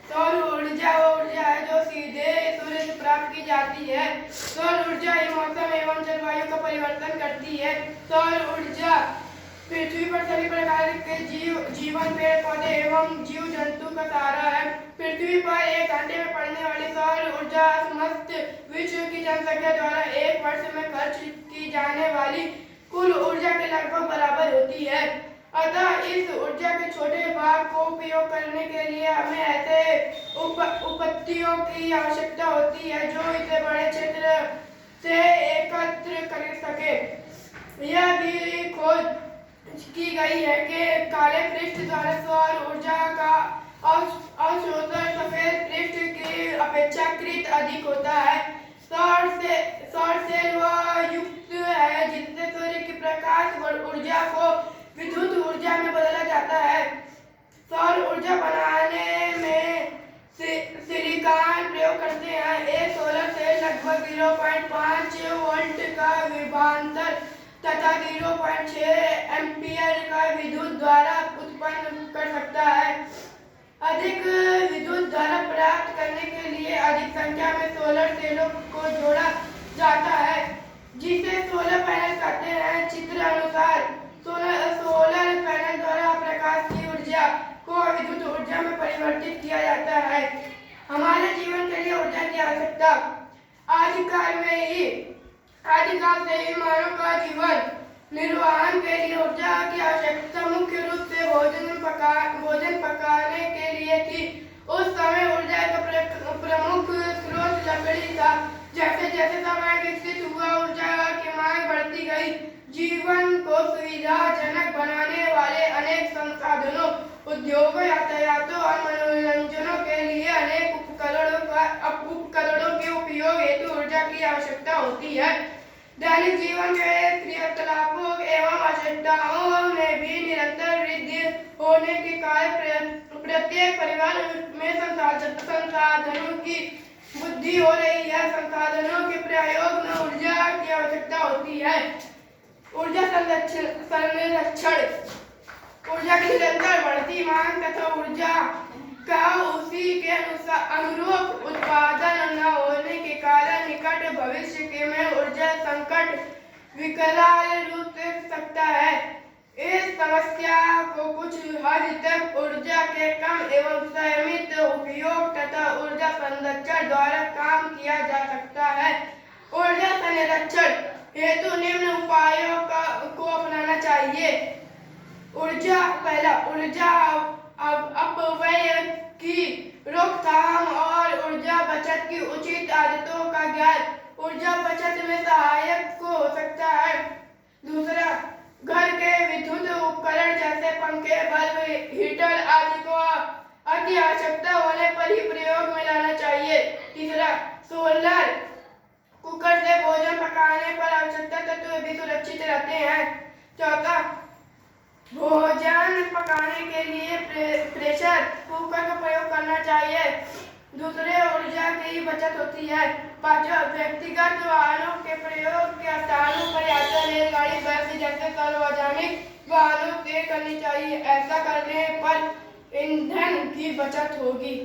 सौर ऊर्जा वो ऊर्जा है जो सीधे सूर्य से प्राप्त की जाती है। सौर ऊर्जा ही मौसम एवं जलवायु का परिवर्तन करती है। सौर ऊर्जा पृथ्वी पर सभी प्रकार के जीवन, पेड़ पौधे एवं जीव जंतु का सहारा है। पृथ्वी पर एक घंटे में पड़ने वाली सौर ऊर्जा समस्त विश्व की जनसंख्या द्वारा एक वर्ष में खर्च की जाने वाली कुल ऊर्जा के लगभग बराबर होती है। अतः इस ऊर्जा के छोटे भाग को उपयोग करने के लिए हमें ऐसे उपपत्तियों की आवश्यकता होती है जो इसे बड़े क्षेत्र से एकत्र कर सके। यह भी खोज की गई है कि काले पृष्ठ द्वारा सौर ऊर्जा का अवशोषण सफेद पृष्ठ की अपेक्षाकृत अधिक होता है। सौर सेल वह युक्त है जिससे सूर्य की प्रकाश ऊर्जा को विद्युत ऊर्जा में बदला जाता है। सौर ऊर्जा बनाने में सिलिकॉन प्रयोग करते हैं। एक सोलर सेल लगभग 0.5 वोल्ट का विभवांतर तथा 0.6 एम्पीयर का विद्युत धारा उत्पन्न कर सकता है। अधिक विद्युत धारा प्राप्त करने के लिए अधिक संख्या में सोलर सेलों को जोड़ा जाता है जिसे सोलर पैनल कहते हैं। चित्र अनुसार सोलर पैनल द्वारा प्रकाश की ऊर्जा को विद्युत ऊर्जा में परिवर्तित किया जाता है। हमारे जीवन के लिए ऊर्जा की आवश्यकता आदिकाल से ही मानव का जीवन निर्वाहन के लिए ऊर्जा की आवश्यकता मुख्य रूप से भोजन पकाने के लिए थी। उस समय ऊर्जा का प्रमुख स्रोत लकड़ी था। जैसे जैसे समय विकसित हुआ ऊर्जा की मांग बढ़ती गई। जीवन को सुविधाजनक बनाने वाले अनेक संसाधनों, उद्योगों, यातायातों और मनोरंजनों के लिए अनेक उपकरणों के उपयोग हेतु ऊर्जा की आवश्यकता होती है। दैनिक जीवन के क्रियाकलापों एवं आवश्यकताओं में भी निरंतर वृद्धि होने के कारण प्रत्येक परिवार में संसाधनों की वृद्धि हो रही है। संसाधनों के प्रयोग में ऊर्जा की आवश्यकता होती है। ऊर्जा संरक्षण ऊर्जा की निरंतर बढ़ती मांग तथा ऊर्जा का उसी के अनुरूप उत्पादन न होने के कारण निकट भविष्य में ऊर्जा संकट विकराल रूप ले सकता है। इस समस्या को कुछ हद तक ऊर्जा के कम एवं संयमित उपयोग तथा ऊर्जा संरक्षण द्वारा काम किया जा सकता है। ऊर्जा संरक्षण हेतु निम्न उपायों को अपनाना चाहिए। पहला, ऊर्जा अपव्यय की रोकथाम और ऊर्जा बचत की उचित आदतों का ज्ञान ऊर्जा बचत में सहायक हो सकता है। दूसरा, घर के विद्युत उपकरण जैसे पंखे, बल्ब, हीटर आदि को अति आवश्यकता होने पर ही प्रयोग में लाना चाहिए। तीसरा, सोलर कुकर से भोजन पकाने पर आवश्यकता तत्व भी सुरक्षित रहते हैं। चौथा, भोजन पकाने के लिए प्रेशर कुकर का प्रयोग करना चाहिए। दूसरे ऊर्जा की बचत होती है। पांचवा, व्यक्तिगत वाहनों के प्रयोग के स्थानों पर यात्रा रेलगाड़ी, बस जैसे सार्वजनिक वाहनों से करनी चाहिए। ऐसा करने पर ईंधन की बचत होगी।